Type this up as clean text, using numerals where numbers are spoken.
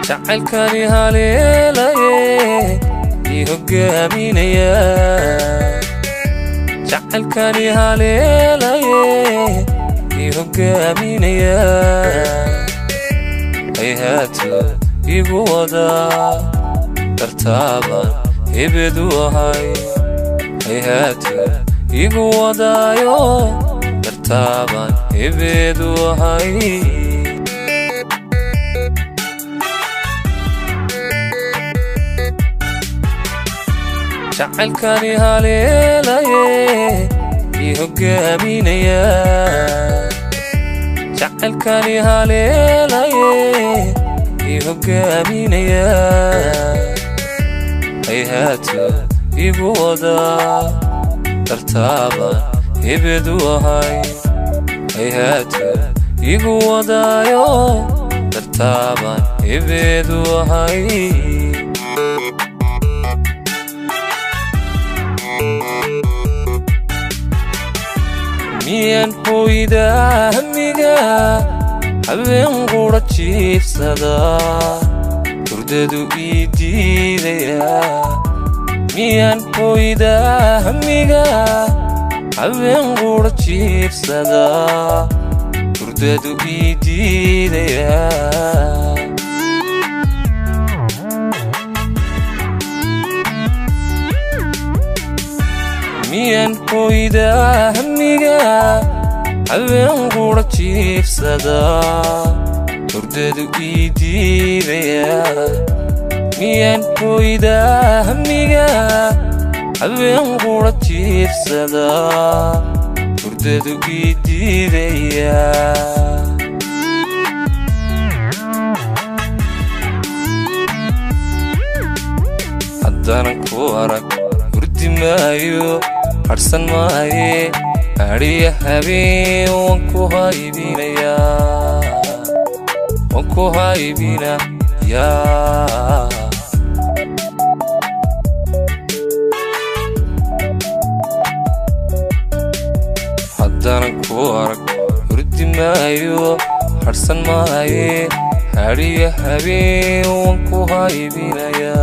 jacaylkani haleelaye ii hogaaminaya jacaylkani haleelaye ii hogaaminaya hayhaato igu wada dartaaban hebedu ahay hayhaato igu wadaayo dartaaban hebedu ahay jacaylkani haleelaye ii hogaaminaya jacaylkani haleelaye ii hogaaminaya hayhaato igu wada dartaaban hebedu ahay hayhaato igu wadaayo dartaaban hebedu ahay miyan hooyda hamiga habeen qura jiifsada hurdadu ii diidaya miyan hooyda hamiga habeen qura jiifsada hurdadu ii diidaya miyan hooyda hamiga habeen qura jiifsada hurdadu ii diidaya miyan hooyda hamiga habeen qura jiifsada hurdadu ii diidaya haddanan ku arag hurdi maayo harsan maaye adhiya habeen waan ku haybinayaa haddanan ku arag hurdi maayo harsan maaye adhiya habeen waan ku haybinayaa